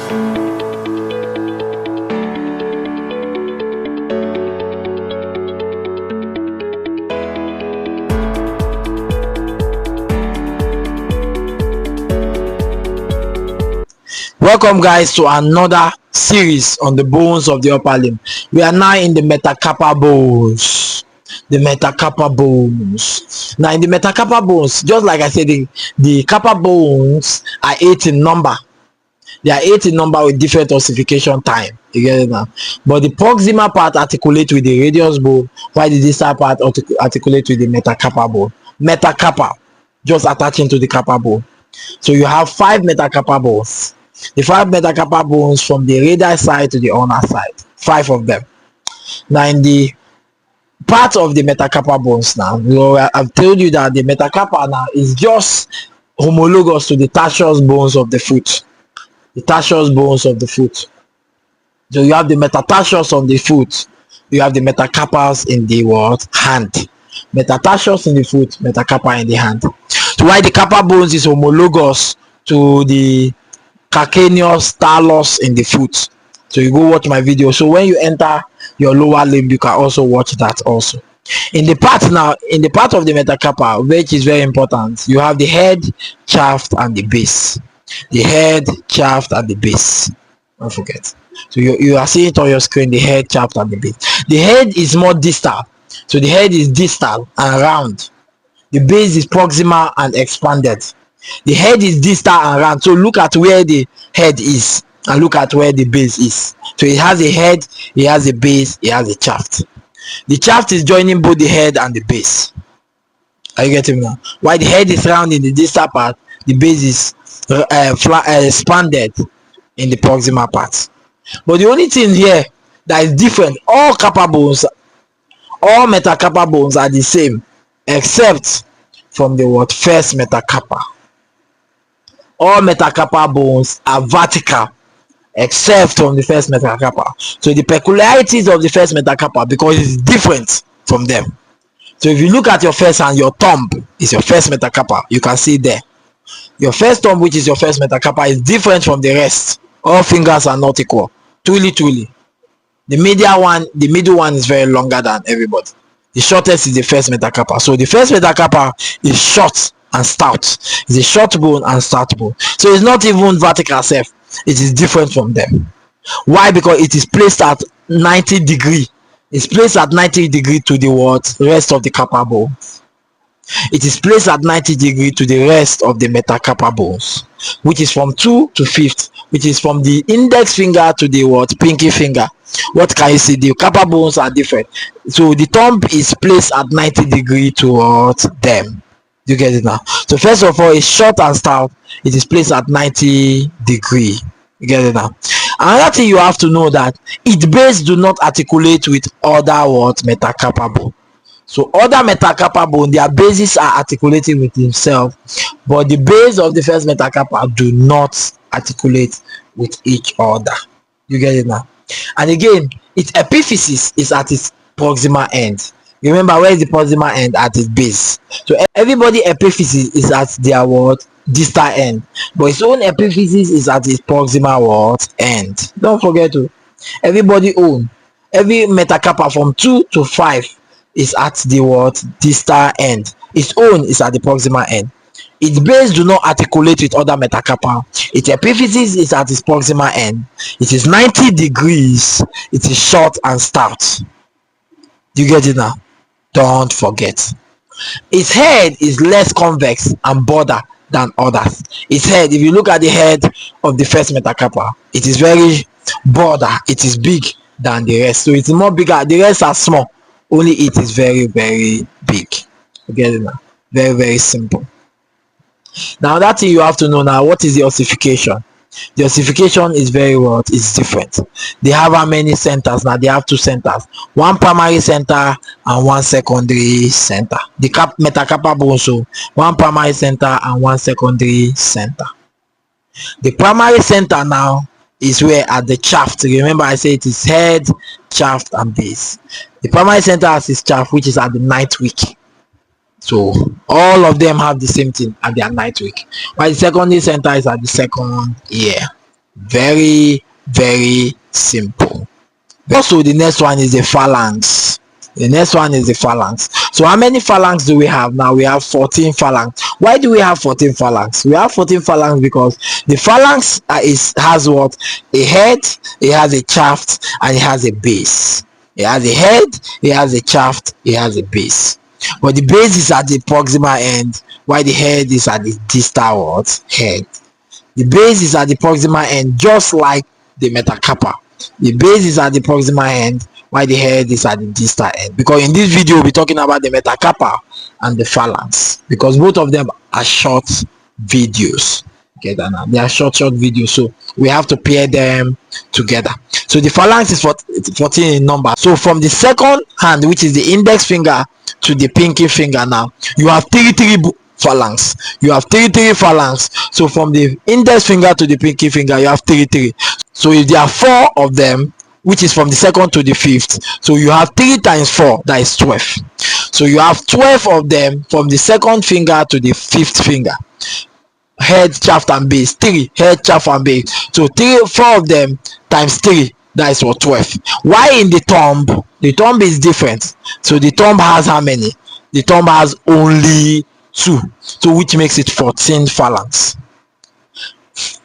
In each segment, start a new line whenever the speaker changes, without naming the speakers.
Welcome guys to another series on the bones of the upper limb. We are now in the metacarpal bones. The metacarpal bones. Now in the metacarpal bones, just like I said, the carpal bones are 8 in number. They are 8 in number with different ossification time. You get it now? But the proximal part articulate with the radius bone, while the distal part articulate with the metacarpal bone. Metacarpal, just attaching to the carpal bone. So you have 5 metacarpal bones. The 5 metacarpal bones from the radial side to the ulnar side. 5 of them. Now in the part of the metacarpal bones now, I've told you that the metacarpal now is just homologous to the tarsus bones of the foot. The tarsus bones of the foot. So you have the metatarsus on the foot. You have the metacarpals in the hand. Metatarsus in the foot, metacarpal in the hand. So why the carpal bones is homologous to the calcaneus talus in the foot. So you go watch my video. So when you enter your lower limb, you can also watch that also. In the part of the metacarpal, which is very important, you have the head, shaft, and the base. The head, shaft, and the base. Don't forget. So you are seeing it on your screen, the head, shaft, and the base. The head is more distal. So the head is distal and round. The base is proximal and expanded. The head is distal and round. So look at where the head is and look at where the base is. So it has a head, it has a base, it has a shaft. The shaft is joining both the head and the base. Are you getting me now? While the head is round in the distal part, the base is expanded in the proximal part. But the only thing here that is different, all carpal bones, all metacarpal bones are the same, except from the first metacarpal. All metacarpal bones are vertical, except from the first metacarpal. So the peculiarities of the first metacarpal, because it's different from them. So if you look at your first hand, your thumb is your first metacarpal. You can see there. Your first thumb, which is your first metacarpal, is different from the rest. All fingers are not equal. Truly. The middle one is very longer than everybody. The shortest is the first metacarpal. So the first metacarpal is short and stout. It's a short bone and stout bone. So it's not even vertical self. It is different from them. Why? Because it is placed at 90 degree. It's placed at 90 degree to the rest of the carpal bones. It is placed at 90 degree to the rest of the metacarpal bones, which is from 2 to 5th, which is from the index finger to the pinky finger. What can you see? The carpal bones are different. So the thumb is placed at 90 degree towards them. You get it now? So first of all, it's short and stout. It is placed at 90 degree. You get it now? Another thing you have to know that its base do not articulate with other metacarpal bone. So other metacarpal bone, their bases are articulating with themselves, but the base of the first metacarpal do not articulate with each other. You get it now? And again, its epiphysis is at its proximal end. Remember, where is the proximal end? At its base. So everybody epiphysis is at their distal end, but its own epiphysis is at its proximal end. Don't forget to every metacarpal from 2 to 5 is at the distal end. Its own is at the proximal end. Its base do not articulate with other metacarpal. Its epiphysis is at its proximal end. It is 90 degrees. It is short and stout. You get it now? Don't forget. Its head is less convex and broader than others. Its head, if you look at the head of the first metacarpal, it is very broader. It is big than the rest. So it's more bigger. The rest are small. Only it is very, very big. You get it now? Very, very simple. Now that thing you have to know now, what is the ossification? The ossification is it's different. They have how many centers now? They have 2 centers, one primary center and one secondary center. The metacarpal bone, so one primary center and one secondary center. The primary center now is where at the shaft. Remember I said it is head, shaft, and base. The primary center has its shaft, which is at the 9th week. So all of them have the same thing at their 9th week, while the secondary center is at the 2nd year. Very, very simple. Also, the next one is the phalanx. The next one is the phalanx. So how many phalanx do we have now? We have 14 phalanx. Why do we have 14 phalanx? We have 14 phalanx because the phalanx has what? A head, it has a shaft, and it has a base. It has a head, it has a shaft, it has a base. But the base is at the proximal end, while the head is at the distal head. The base is at the proximal end, just like the metacarpal. The base is at the proximal end, while the head is at the distal end. Because in this video, we'll be talking about the metacarpal and the phalanx, because both of them are short videos. Okay, they are short videos, so we have to pair them together. So the phalanx is 14 in number. So from the second hand, which is the index finger, to the pinky finger, now you have three phalanx. You have three phalanx. So from the index finger to the pinky finger, you have three. So if there are 4 of them, which is from the second to the fifth, so you have 3 times 4, that is 12. So you have 12 of them from the second finger to the fifth finger. Head, shaft, and base. 3 head, shaft, and base. So 4 of them times 3, that is what? 12. Why in the thumb? The thumb is different. So the thumb has how many? The thumb has only 2, so which makes it 14 phalanx.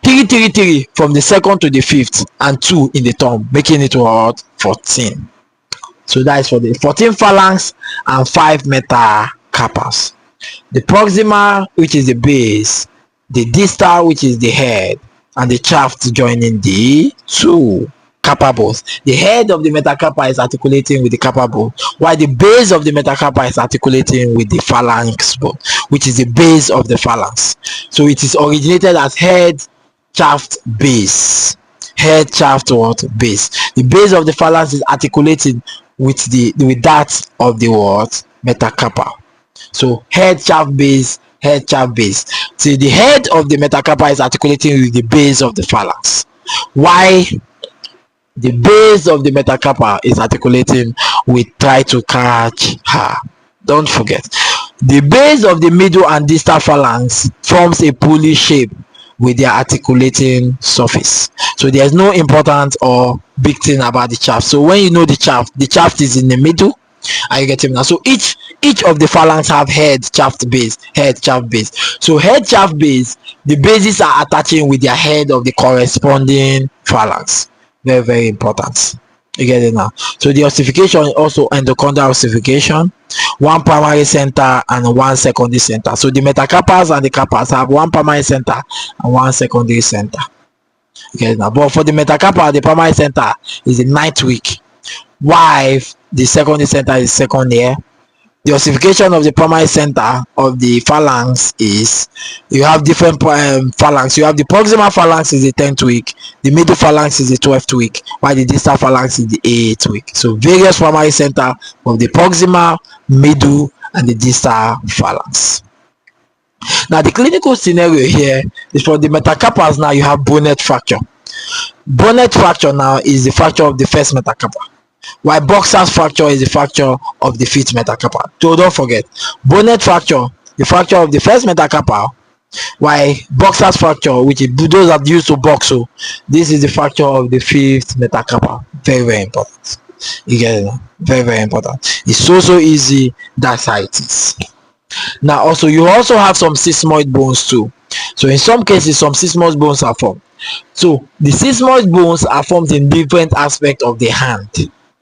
3 from the second to the fifth, and 2 in the thumb, making it what? 14. So that is for the 14 phalanx and 5 metacarpals. The proximal, which is the base, the distal, which is the head, and the shaft joining the 2 carpal bones. The head of the metacarpal is articulating with the carpal bone, while the base of the metacarpal is articulating with the phalanx bone, which is the base of the phalanx. So it is originated as head, shaft, base. Head, shaft, what? Base. The base of the phalanx is articulating with that of the what? Metacarpal. So head, shaft, base, head, shaft, base. So the head of the metacarpal is articulating with the base of the phalanx. Why the base of the metacarpal is articulating with try to catch her? Don't forget, the base of the middle and distal phalanx forms a pulley shape with their articulating surface. So there's no important or big thing about the shaft. So when you know the shaft is in the middle, and you get it now. So each of the phalanx have head, shaft, base, head, shaft, base. So head, shaft, base, the bases are attaching with their head of the corresponding phalanx. Very, very important. You get it now. So the ossification is also endochondral ossification, 1 primary center and 1 secondary center. So the metacarpals and the carpals have 1 primary center and 1 secondary center. You get it now. But for the metacarpal, the primary center is the 9th week, while the secondary center is 2nd year. The ossification of the primary center of the phalanx is, you have different phalanx. You have the proximal phalanx is the 10th week, the middle phalanx is the 12th week, while the distal phalanx is the 8th week. So various primary center of the proximal, middle, and the distal phalanx. Now the clinical scenario here is for the metacarpals. Now you have bonnet fracture. Bonnet fracture now is the fracture of the first metacarpal, while boxer's fracture is the fracture of the fifth metacarpal. So don't forget, bonnet fracture, the fracture of the first metacarpal, while boxer's fracture, which is those that used to box, so this is the fracture of the fifth metacarpal. Very, very important. You get it? Very, very important. It's so easy. That's how it is. Now also, you also have some sesamoid bones too. So in some cases, some sesamoid bones are formed. So the sesamoid bones are formed in different aspects of the hand.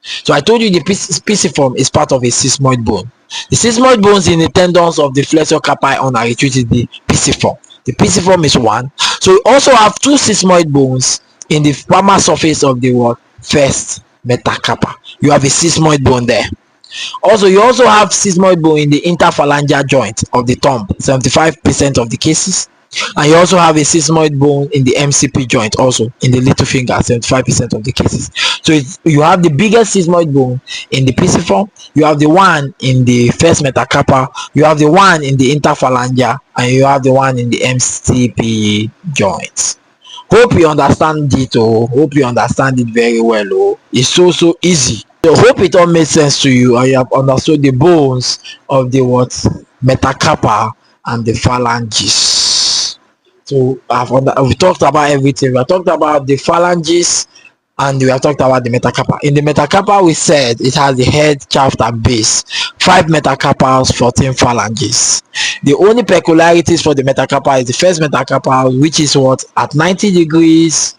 So I told you the pisiform is part of a sesamoid bone. The sesamoid bones in the tendons of the flexor carpi ulna retreat is the pisiform. The pisiform is 1. So you also have 2 sesamoid bones in the palmar surface of the first metacarpal. You have a sesamoid bone there. Also, you also have sesamoid bone in the interphalangeal joint of the thumb, 75% of the cases. And you also have a sesamoid bone in the MCP joint, also in the little finger, 75% of the cases. So you have the biggest sesamoid bone in the pisiform, you have the one in the first metacarpal, you have the one in the interphalangeal, and you have the one in the MCP joints. Hope you understand it. Hope you understand it very well. It's so easy. So hope it all made sense to you and you have understood the bones of the metacarpal and the phalanges. So we talked about everything. We have talked about the phalanges, and we have talked about the metacarpal. In the metacarpal, we said it has the head, shaft, and base. 5 metacarpals, 14 phalanges. The only peculiarities for the metacarpal is the first metacarpal, which is what, at 90 degrees,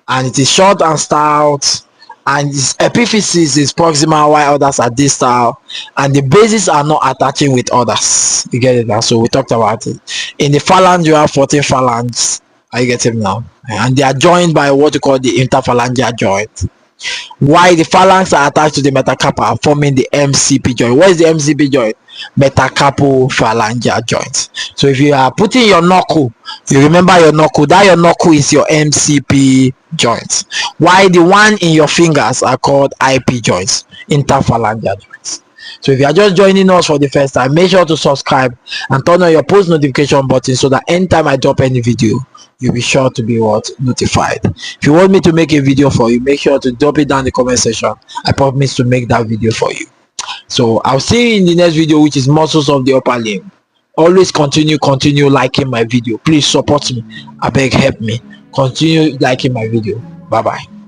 and it is short and stout, and its epiphysis is proximal while others are distal, and the bases are not attaching with others. You get it now? So we talked about it. In the phalange, you have 14 phalanges. Are you getting now? And they are joined by what you call the interphalangeal joint. Why the phalanges are attached to the metacarpal, forming the MCP joint. What is the MCP joint? Metacarpal phalangeal joint. So if you are putting your knuckle, you remember your knuckle, that your knuckle is your MCP joint. Why the one in your fingers are called IP joints, interphalangeal joints. So if you are just joining us for the first time, make sure to subscribe and turn on your post notification button so that anytime I drop any video, you'll be sure to be notified. If you want me to make a video for you, make sure to drop it down in the comment section. I promise to make that video for you. So I'll see you in the next video, which is muscles of the upper limb. Always continue liking my video. Please support me. I beg, help me. Continue liking my video. Bye bye.